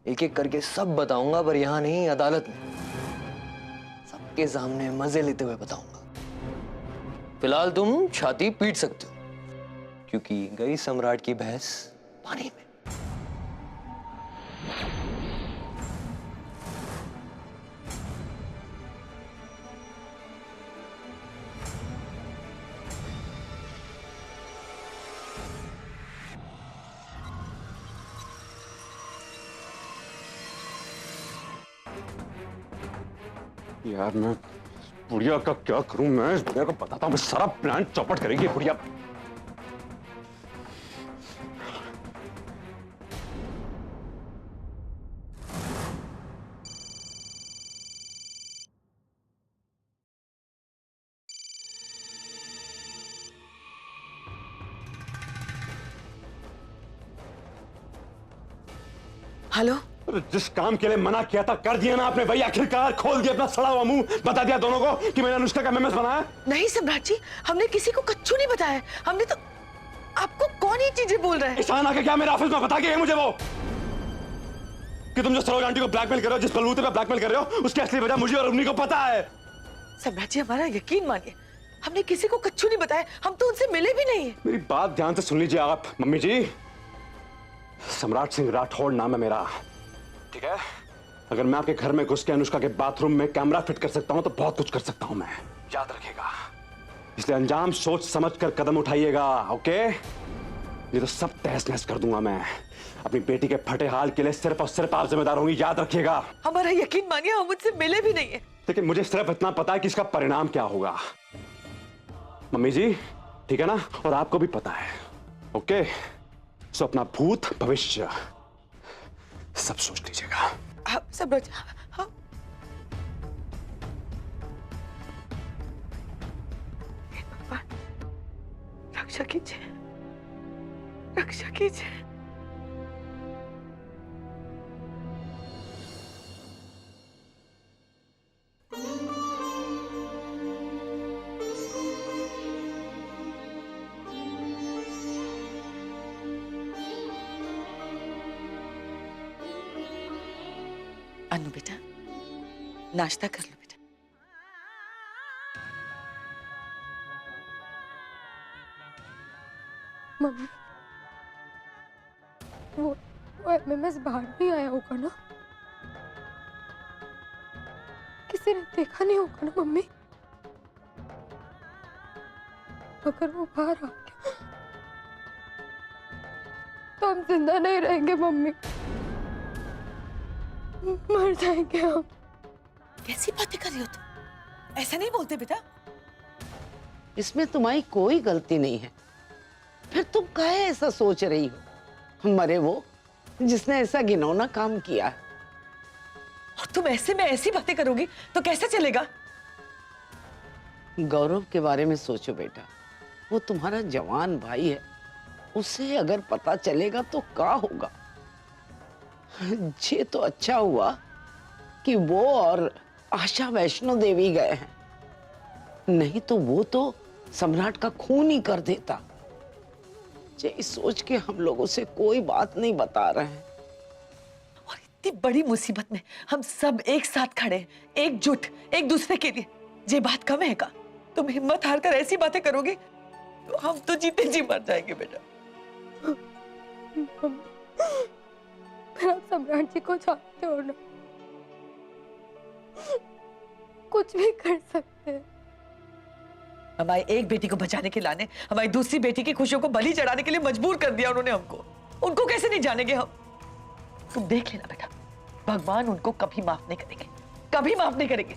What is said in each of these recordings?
एक एक करके सब बताऊंगा, पर यहां नहीं, अदालत में सबके सामने मजे लेते हुए बताऊंगा। फिलहाल तुम छाती पीट सकते हो, क्योंकि गई सम्राट की भैंस पानी में। यार मैं बुढ़िया का क्या करूं? मैं बुढ़िया को बताता हूं, सारा प्लान चौपट करेगी बुढ़िया। हेलो। जिस काम के लिए मना किया था कर दिया ना आपने, वही आखिरकार खोल दिया अपना सड़ा हुआ मुंह, बता दिया दोनों को कि मैंने अनुष्का का एमएमएस बनाया। नहीं सम्राट जी, हमने किसी को कच्चू नहीं बताया। हमने तो आपको कौन ये चीजें बोल रहा है? ईशान आके क्या मेरे ऑफिस में बता के गए मुझे वो कि तुम जो सरोज आंटी को ब्लैकमेल कर रहे हो, जिस बलबूते पे ब्लैकमेल कर रहे हो, उसकी असली वजह मुझे और उन्हीं को पता है। सम्राट जी हमारा यकीन मानिए, हमने किसी को कच्चू नहीं बताया। हम तो उनसे मिले भी नहीं है। मेरी बात ध्यान से सुन लीजिए आप मम्मी जी। सम्राट सिंह राठौड़ नाम है मेरा, ठीक है? अगर मैं आपके घर में घुस के अनुष्का के बाथरूम में कैमरा फिट कर सकता हूं तो बहुत कुछ कर सकता हूं मैं, याद रखिएगा। इसलिए अंजाम सोच समझ कर कदम उठाइएगा, ओके? ये तो सब तहस नहस कर दूंगा मैं। अपनी बेटी के फटे हाल के लिए सिर्फ और सिर्फ आप जिम्मेदार होंगी, याद रखिएगा। हमारा यकीन मानिए, हम उनसे मिले भी नहीं है। लेकिन मुझे सिर्फ इतना पता है कि इसका परिणाम क्या होगा, मम्मी जी, ठीक है ना? और आपको भी पता है, ओके? सो अपना भूत भविष्य सब सोच लीजिएगा। हाँ सम्राट जी, हाँ। हे भगवान, रक्षा कीजिए, रक्षा कीजिए। अनु बेटा, नाश्ता कर लो बेटा। मम्मी, वो एमएमएस बाहर नहीं आया होगा ना? किसी ने देखा नहीं होगा ना मम्मी? अगर वो बाहर आ गया तो हम जिंदा नहीं रहेंगे मम्मी, मर जाएंगे हम। कैसी बातें कर रही हो तुम? ऐसा नहीं बोलते बेटा। इसमें तुम्हारी कोई गलती नहीं है, फिर तुम काहे ऐसा सोच रही हो? मरे वो जिसने ऐसा घिनौना काम किया है। और तुम ऐसे में ऐसी बातें करोगी तो कैसे चलेगा? गौरव के बारे में सोचो बेटा, वो तुम्हारा जवान भाई है, उसे अगर पता चलेगा तो क्या होगा? ये तो अच्छा हुआ कि वो और आशा वैष्णो देवी गए हैं, नहीं तो वो तो सम्राट का खून ही कर देता। ये सोच के हम लोगों से कोई बात नहीं बता रहे हैं। और इतनी बड़ी मुसीबत में हम सब एक साथ खड़े, एकजुट, एक दूसरे के लिए। ये बात कम है का? तुम हिम्मत हार कर ऐसी बातें करोगे तो हम तो जीते जी मर जाएंगे बेटा। फिर आप सम्राट जी को जानते हो ना, कुछ भी कर सकते हैं। हमारी एक बेटी को बचाने के लाने हमारी दूसरी बेटी की खुशियों को बलि चढ़ाने के लिए मजबूर कर दिया उन्होंने हमको। उनको कैसे नहीं जानेंगे हम? तुम देख लेना बेटा, भगवान उनको कभी माफ नहीं करेंगे, कभी माफ नहीं करेंगे।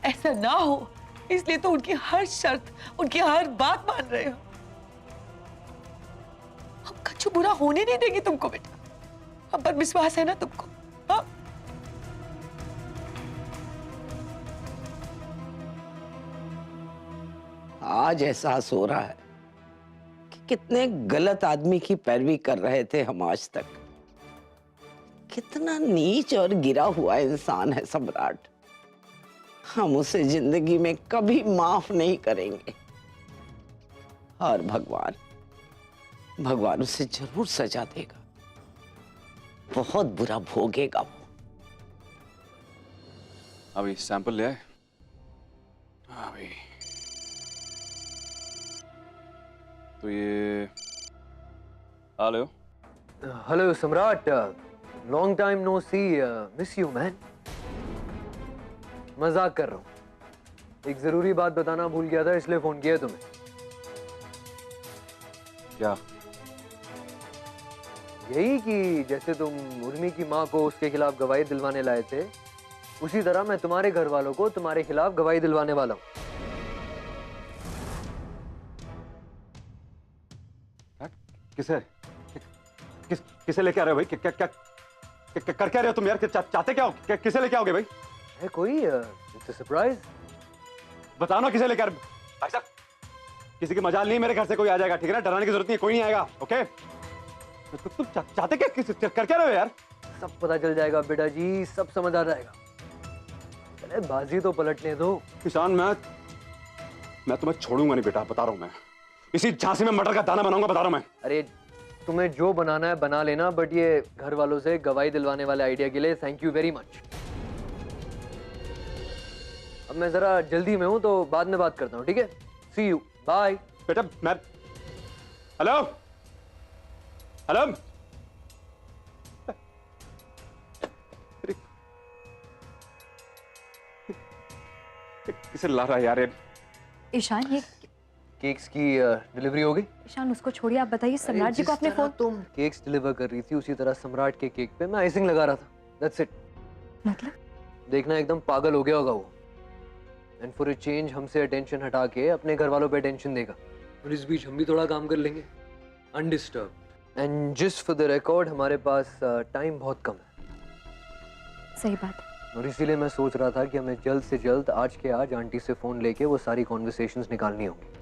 ऐसा ना हो इसलिए तो उनकी हर शर्त, उनकी हर बात मान रहे हो। हम कच्चू बुरा होने नहीं देंगे तुमको बेटा, हम पर विश्वास है ना तुमको? हाँ? आज एहसास हो रहा है कि कितने गलत आदमी की पैरवी कर रहे थे हम आज तक। कितना नीच और गिरा हुआ इंसान है सम्राट। हम उसे जिंदगी में कभी माफ नहीं करेंगे, और भगवान उसे जरूर सजा देगा। बहुत बुरा भोगेगा वो। अभी सैंपल ले आए? अभी तो ये hello. Hello Samrat, long time no see, miss you man. मजाक कर रहा हूँ, एक जरूरी बात बताना भूल गया था इसलिए फोन किया तुम्हें। क्या? यही कि जैसे तुम उर्मी की माँ को उसके खिलाफ गवाही दिलवाने लाए थे, उसी तरह मैं तुम्हारे घर वालों को तुम्हारे खिलाफ गवाही दिलवाने वाला हूँ। किसे किसे लेके आ रहे हो भाई? क्या क्या कर क्या रहे हो तुम यार? चाहते क्या हो? किसे लेके आओगे भाई? है कोई सरप्राइज? बताओ ना किसे लेके आ रहे हो? भाई साहब, किसी की मजाल नहीं, मेरे घर से कोई आ जाएगा, ठीक है ना? डराने की जरूरत नहीं है, कोई नहीं आएगा। ओके? तुम चाहते क्या? कर क्या रहे हो यार? सब पता चल जाएगा बेटा जी, सब समझ आ जाएगा। चले बाजी तो पलटने दो। किसान, मैं तुम्हें छोड़ूंगा नहीं बेटा, बता रहा हूं मैं। इसी झांसी में मटर का दाना बनाऊंगा, बता रहा हूं मैं। अरे तुम्हें जो बनाना है बना लेना, बट ये घर वालों से गवाही दिलवाने वाले आइडिया के लिए थैंक यू वेरी मच। अब मैं जरा जल्दी में हूं तो बाद में बात करता हूं, ठीक है? सी यू, बाय। बेटा मैं हेलो हेलो किसे ला रहा है यार ये? ईशान, ये केक्स की डिलीवरी हो गई? ईशान उसको छोड़िए, आप बताइए सम्राट जी को जिस अपने तरह फोन। तुम केक्स डिलीवर कर रही थी उसी तरह सम्राट के केक पे मैं आइसिंग लगा रहा था। That's it. मतलब? देखना एकदम पागल हो गया होगा वो, एंड फॉर अ चेंज हमसे अटेंशन हटा के अपने घर वालों पे अटेंशन देगा, और इस बीच हम भी थोड़ा काम कर लेंगे undisturb. And just for the record, हमारे पास टाइम बहुत कम है। सही बात है। और इसीलिए मैं सोच रहा था कि हमें जल्द से जल्द आज के आज आंटी से फोन लेके वो सारी कॉन्वर्सेशंस निकालनी होंगी।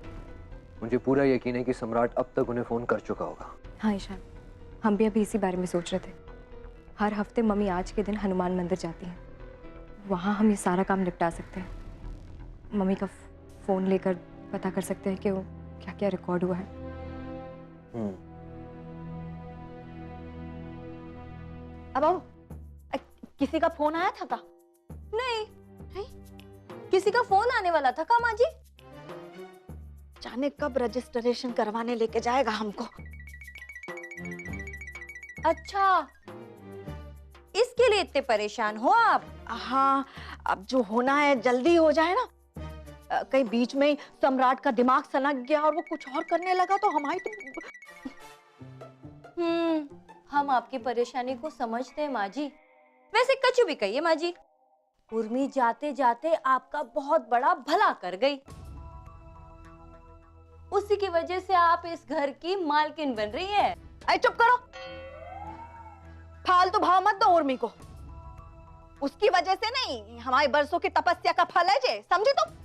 मुझे पूरा यकीन है कि सम्राट अब तक उन्हें फोन कर चुका होगा। हाँ ईशान, हम भी अभी इसी बारे में सोच रहे थे। हर हफ्ते मम्मी आज के दिन हनुमान मंदिर जाती हैं, वहाँ हम ये सारा काम निपटा सकते हैं। मम्मी का फोन लेकर पता कर सकते हैं कि वो क्या क्या रिकॉर्ड हुआ है। अब आओ, किसी का फोन आया था का? नहीं, किसी का फोन आने वाला था का माँ जी? जाने कब रजिस्ट्रेशन करवाने लेके जाएगा हमको। अच्छा, इसके लिए इतने परेशान हो आप? हाँ, अब जो होना है जल्दी हो जाए ना। कहीं बीच में ही सम्राट का दिमाग सनक गया और वो कुछ और करने लगा तो हमारी तो। हम आपकी परेशानी को समझते हैं माँ जी। वैसे कछु भी कहिए माँ जी, उर्मी जाते जाते आपका बहुत बड़ा भला कर गई। उसी की वजह से आप इस घर की मालकिन बन रही है। अरे चुप करो, फालतू भाव मत दो उर्मी को। उसकी वजह से नहीं, हमारे बरसों की तपस्या का फल है जे, समझे तुम?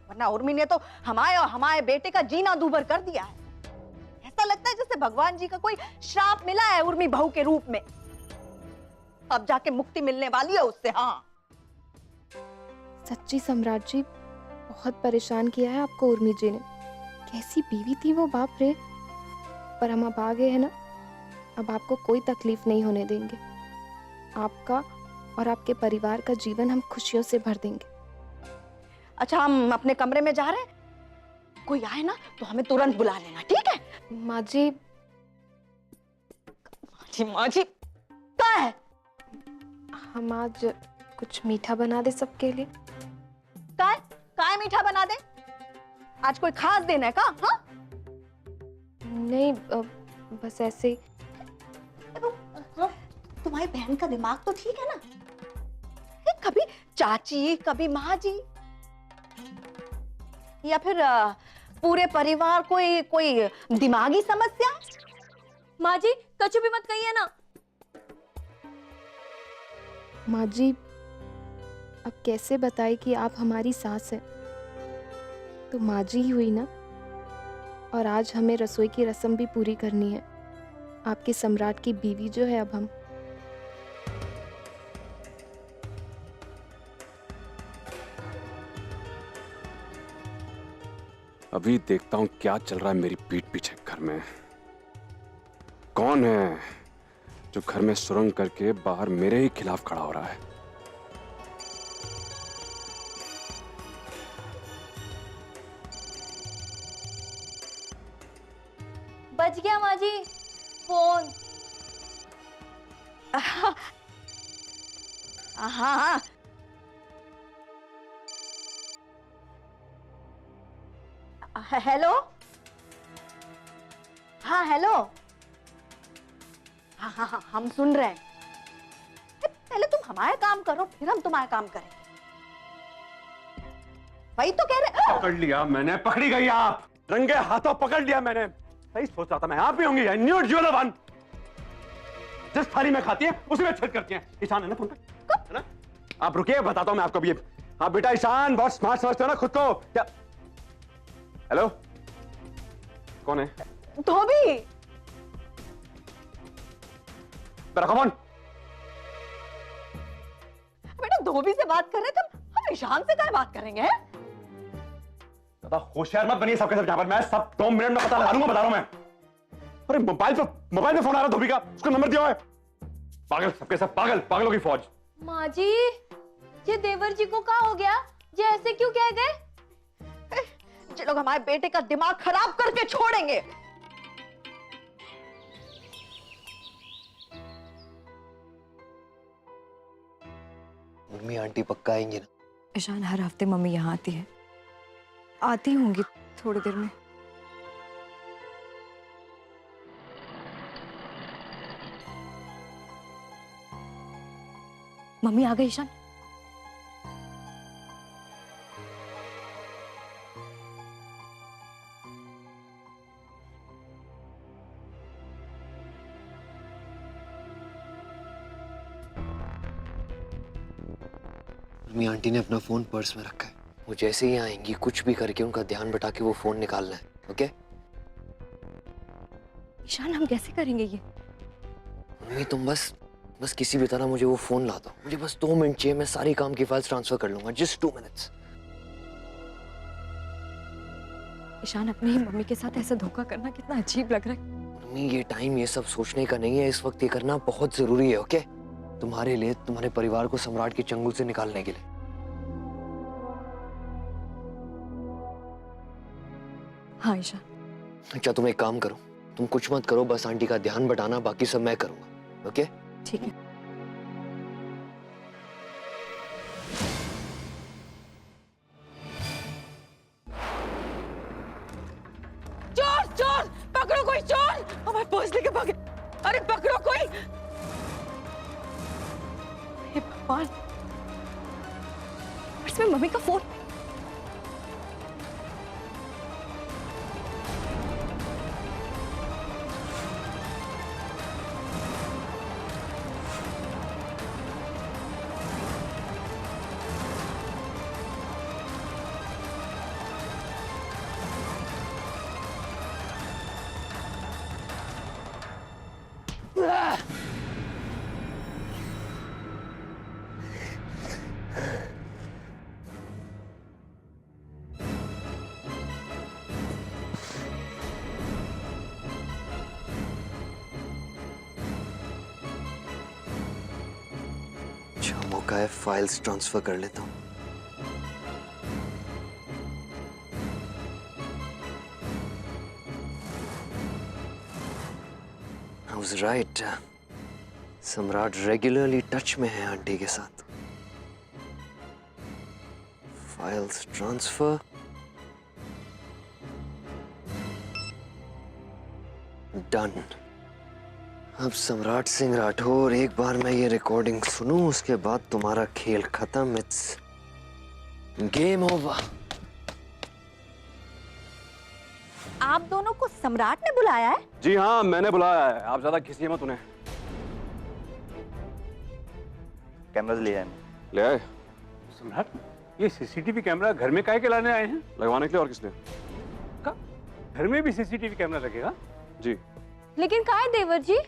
वरना उर्मी ने तो हमारे और हमारे बेटे का जीना दूभर कर दिया है। ऐसा लगता है जैसे भगवान जी का कोई श्राप मिला है उर्मी बहू के रूप में। अब जाके मुक्ति मिलने वाली है उससे। हाँ सच्ची सम्राट जी, बहुत परेशान किया है आपको उर्मी जी ने। कैसी बीवी थी वो, बाप रे। पर हम अब आ गए हैं ना, अब आपको कोई तकलीफ नहीं होने देंगे। आपका और आपके परिवार का जीवन हम खुशियों से भर देंगे। अच्छा, हम अपने कमरे में जा रहे हैं, कोई आए ना तो हमें तुरंत बुला लेना, ठीक है? माँ जी, माँ जी क्या है? हम आज कुछ मीठा बना दे सबके लिए। काय मीठा बना दे? आज कोई खास दिन है का? हाँ? नहीं, बस ऐसे ही। तुम्हारी बहन का दिमाग तो ठीक है ना? कभी चाची, कभी माँ जी, या फिर पूरे परिवार कोई दिमागी समस्या? माँ जी कछु भी मत कहिए ना। माँ जी, अब कैसे बताए कि आप हमारी सास हैं? तो माँ जी ही हुई ना। और आज हमें रसोई की रस्म भी पूरी करनी है। आपके सम्राट की बीवी जो है अब हम। अभी देखता हूं क्या चल रहा है मेरी पीठ पीछे घर में। कौन है जो घर में सुरंग करके बाहर मेरे ही खिलाफ खड़ा हो रहा है। बच गया माँ जी फोन। हाँ हाँ हेलो। हाँ हेलो। हाँ हाँ हाँ हम सुन रहे हैं। पहले तुम हमारा काम करो फिर हम तुम्हारा काम करेंगे। वही तो कह रहे। पकड़ लिया मैंने, पकड़ी गई आप, रंगे हाथों पकड़ लिया मैंने। सही सोच रहा था मैं, आप ही होंगी। I knew it, you are the one। जिस थाली में खाती है उसी में छेद करती है। ईशान है ना फोन पे, है ना? आप रुकिए, बताता हूं मैं आपको भी। हाँ बेटा ईशान, बहुत स्मार्ट समझते हो ना खुद को क्या? हेलो, कौन है? धोबी। मेरा कौन? बेटा धोबी से बात कर रहे थे हम ईशान से क्या बात करेंगे? ज्यादा होशियार मत बनिए सबके सब यहाँ पर। मैं सब 2 मिनट में पता लगा लूंगा, बता रहा हूं मैं। अरे मोबाइल पे फोन आ रहा धोबी का, उसको नंबर दिया है। पागल, सबके सब पागल, पागलों की फौज। माँ जी ये देवर जी को क्या हो गया? ये ऐसे क्यों कह गए? ये लोग हमारे बेटे का दिमाग खराब करके छोड़ेंगे। मम्मी आंटी पक्का आएंगी ना? ईशान, हर हफ्ते मम्मी यहाँ आती है, आती होंगी थोड़ी देर में। मम्मी आ गई ईशान। मम्मी आंटी ने अपना फोन पर्स में रखा है। वो जैसे ही आएंगी कुछ भी करके उनका ध्यान बटा के वो फोन निकालना है। ओके? ईशान, हम कैसे करेंगे ये? मम्मी तुम बस किसी भी तरह मुझे वो फोन ला दो। मुझे बस 2 मिनट चाहिए, मैं सारी काम की फाइल्स ट्रांसफर कर लूंगा। Just 2 minutes. ईशान, अपनी ही मम्मी के साथ ऐसा धोखा करना कितना अजीब लग रहा है। मम्मी ये टाइम ये सब सोचने का नहीं है। इस वक्त ये करना बहुत जरूरी है। ओके? तुम्हारे लिए, तुम्हारे परिवार को सम्राट के चंगुल से निकालने के लिए। हाँ ईशान। अच्छा तुम एक काम करो, तुम कुछ मत करो, बस आंटी का ध्यान बटाना, बाकी सब मैं करूंगा। ओके? ठीक है। चोर चोर, पकड़ो कोई चोर, हमारे पर्स लेके भागे। अरे पकड़ो कोई। हे भगवान, पर्स में मम्मी का फोन। अच्छा मौका है, फाइल्स ट्रांसफर कर लेता हूँ। I was right. सम्राट रेगुलरली टच में है आंटी के साथ। Files transfer. डन। अब सम्राट सिंह राठौर, एक बार मैं ये रिकॉर्डिंग सुनूं उसके बाद तुम्हारा खेल खत्म। It's game over. आप दोनों को सम्राट ने बुलाया है? जी हाँ मैंने बुलाया है, आप ज्यादा खींचिए मत उन्हें। कैमरास ले आए। ले आए? सम्राट, ये सीसीटीवी कैमरा घर में काहे के लाने आए हैं? लगवाने के लिए, और किसने? घर में भी सीसीटीवी कैमरा लगेगा? जी। लेकिन कहा है देवर जी,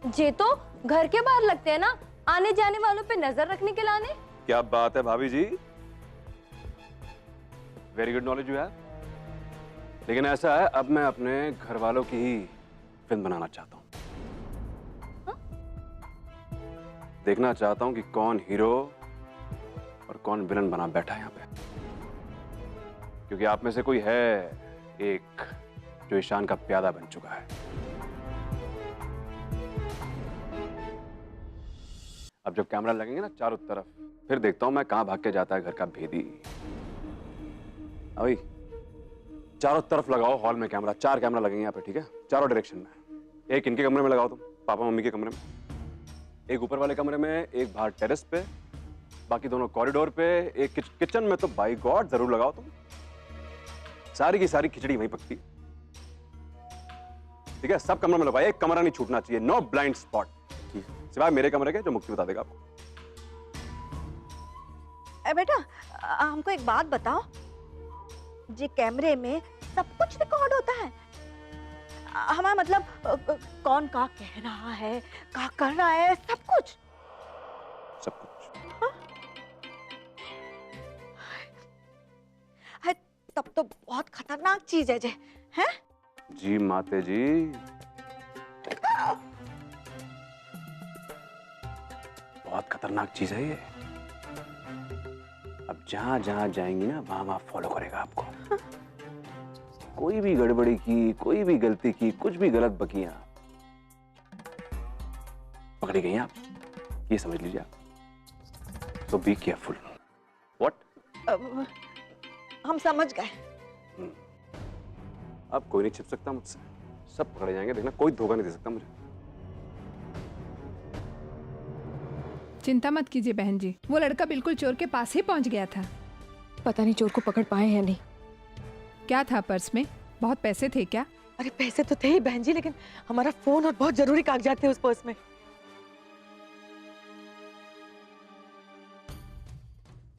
जे तो घर के बाहर लगते हैं ना, आने जाने वालों पे नजर रखने के लाने। क्या बात है भाभी जी, वेरी गुड नॉलेज यू है। लेकिन ऐसा है, अब मैं अपने घर वालों की ही फिल्म बनाना चाहता हूँ। देखना चाहता हूं कि कौन हीरो और कौन विलन बना बैठा है यहाँ पे, क्योंकि आप में से कोई है एक जो ईशान का प्यादा बन चुका है। अब जब कैमरा लगेंगे ना चारों तरफ, फिर देखता हूं मैं कहां भाग के जाता है घर का भेदी। अभी चारों तरफ लगाओ हॉल में कैमरा, 4 कैमरा लगेंगे यहाँ पे, ठीक है? चारों डायरेक्शन में। एक इनके कमरे में लगाओ तुम, पापा मम्मी के कमरे में, एक ऊपर वाले कमरे में, एक बाहर टेरेस पे, बाकी दोनों कॉरिडोर पे, एक किचन में तो बाय गॉड जरूर लगाओ तुम। सारी की सारी खिचड़ी वहीं पकती, ठीक है? सब कमरों में लगाओ, एक कमरा नहीं छूटना चाहिए, नो ब्लाइंड स्पॉट, सिवाय मेरे कमरे के जो मुक्ति बता देगा आपको। बेटा हमको एक बात बताओ, जी कैमरे में सब कुछ रिकॉर्ड होता है? हमारा मतलब कौन का कह रहा है, का कर रहा है, सब कुछ? सब कुछ। हाँ? है, तब तो बहुत खतरनाक चीज है जे, हैं? जी माते जी, बहुत खतरनाक चीज है ये। अब जहां जहां जाएंगी ना वहां वहां फॉलो करेगा आपको। कोई भी गड़बड़ी की, कोई भी गलती की, कुछ भी गलत बकियां पकड़ी गई आप, ये समझ लीजिए आप। तो बी केयरफुल। व्हाट? हम समझ गए। अब कोई नहीं छिप सकता मुझसे, सब पकड़े जाएंगे, देखना कोई धोखा नहीं दे सकता मुझे। चिंता मत कीजिए बहन जी, वो लड़का बिल्कुल चोर के पास ही पहुंच गया था। पता नहीं चोर को पकड़ पाए या नहीं। क्या था पर्स में? बहुत पैसे थे क्या? अरे पैसे तो थे ही बहन जी, लेकिन हमारा फोन और बहुत जरूरी कागजात थे उस पर्स में।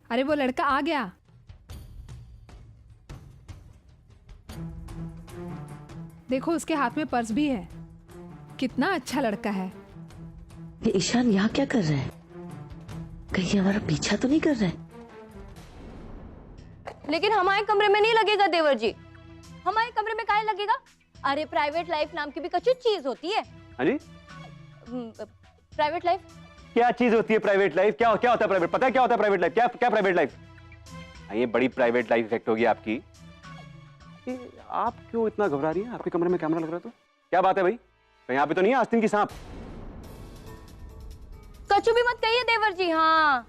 अरे वो लड़का आ गया। देखो उसके हाथ में पर्स भी है। कितना अच्छा लड़का है। ये ईशान यहाँ क्या कर रहा है? कहीं हमारा पीछा तो नहीं कर रहा है? लेकिन हमारे कमरे में नहीं लगेगा देवर जी। हमारे कमरे में काहे लगेगा? अरे प्राइवेट लाइफ नाम की भी कुछ चीज होती है। हाँ जी, प्राइवेट लाइफ क्या चीज होती है प्राइवेट लाइफ? क्या क्या होता है प्राइवेट? पता है क्या होता है प्राइवेट लाइफ? क्या क्या प्राइवेट लाइफ? ये बड़ी प्राइवेट लाइफ इफेक्ट होगी आपकी। ये आप क्यों इतना घबरा रही हैं? आपके कमरे में कैमरा लग रहा है तो क्या बात है भाई? कहीं यहाँ पे तो नहीं है आस्तीन की सांप? कछु भी मत कहिए देवर जी। हाँ,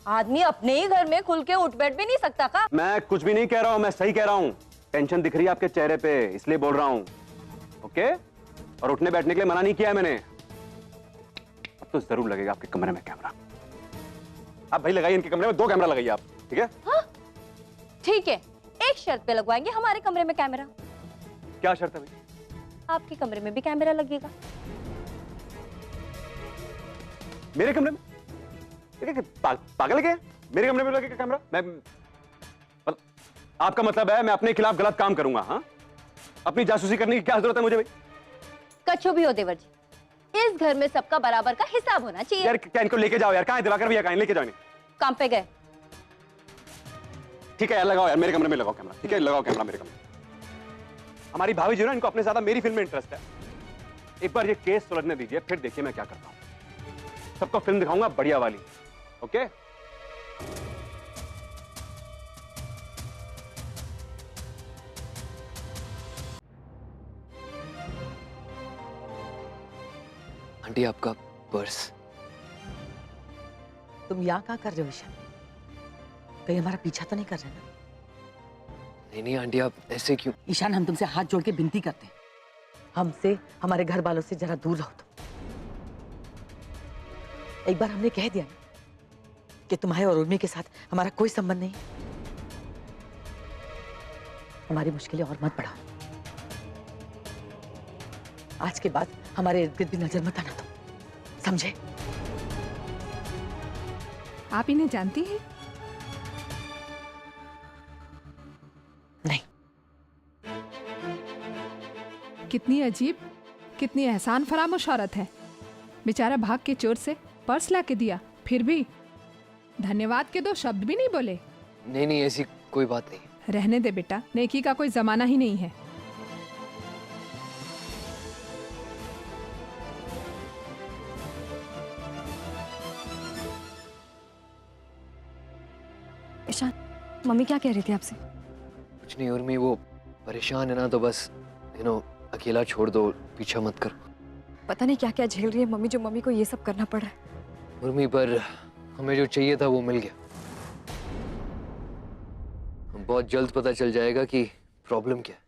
आदमी अपने ही घर में खुल के उठ बैठ भी नहीं सकता का? मैं कुछ भी नहीं कह रहा हूं, मैं सही कह रहा हूं। टेंशन दिख रही है आपके चेहरे पे, इसलिए बोल रहा हूं। ओके? और उठने बैठने के लिए मना नहीं किया है मैंने। अब तो जरूर लगेगा आपके कमरे में कैमरा। आप भाई लगाइए इनके कमरे में 2 कैमरा लगाइए आप, ठीक है? हाँ? ठीक है, एक शर्त पे लगवाएंगे हमारे कमरे में कैमरा। क्या शर्त है भाई? आपके कमरे में भी कैमरा लगेगा। मेरे कमरे में? पागल है क्या? मेरे कमरे में लगेगा कैमरा? आपका मतलब है मैं अपने खिलाफ गलत काम करूंगा? हाँ, अपनी जासूसी करने की क्या जरूरत है मुझे भाई? कछु भी हो देवर जी, इस घर में सबका बराबर का हिसाब होना चाहिए। यार क्या इनको लेके जाओ यार, कहाँ है दिवाकर भैया? कहाँ लेके जाओ इन्हें? काम पे गए। ठीक है यार, लगाओ यार मेरे कमरे में लगाओ कैमरा, ठीक है? लगाओ कैमरा मेरे कमरे। हमारी भाभी जो है ना, इनको अपने ज्यादा मेरी फिल्म में इंटरेस्ट है। एक बार ये केस सुलझने दीजिए, फिर देखिए मैं क्या करता हूँ। सबको फिल्म दिखाऊंगा बढ़िया वाली। ओके? आंटी आपका पर्स। तुम यहाँ क्या कर रहे हो ईशान? कहीं हमारा पीछा तो नहीं कर रहे ना? नहीं नहीं आंटी, आप ऐसे क्यों? ईशान हम तुमसे हाथ जोड़ के विनती करते हैं, हमसे, हमारे घर वालों से जरा दूर रहो तुम। एक बार हमने कह दिया ना कि तुम्हारे और उर्मी के साथ हमारा कोई संबंध नहीं। हमारी मुश्किलें और मत बढ़ाओ। आज के बाद हमारे इर्द गिर्द भी नजर मत आना तुम, समझे? आप इन्हें जानती हैं? नहीं। कितनी अजीब, कितनी एहसान फरामोश औरत है। बेचारा भाग के चोर से पर्स ला के दिया, फिर भी धन्यवाद के 2 शब्द भी नहीं बोले। नहीं नहीं, ऐसी कोई बात नहीं। रहने दे बेटा, नेकी का कोई जमाना ही नहीं है। ईशान, मम्मी क्या कह रही थी आपसे? कुछ नहीं उर्मी, वो परेशान है ना तो बस अकेला छोड़ दो, पीछा मत करो। पता नहीं क्या क्या झेल रही है मम्मी, जो मम्मी को ये सब करना पड़ रहा है। उर्मी, पर हमें जो चाहिए था वो मिल गया। बहुत जल्द पता चल जाएगा कि प्रॉब्लम क्या है।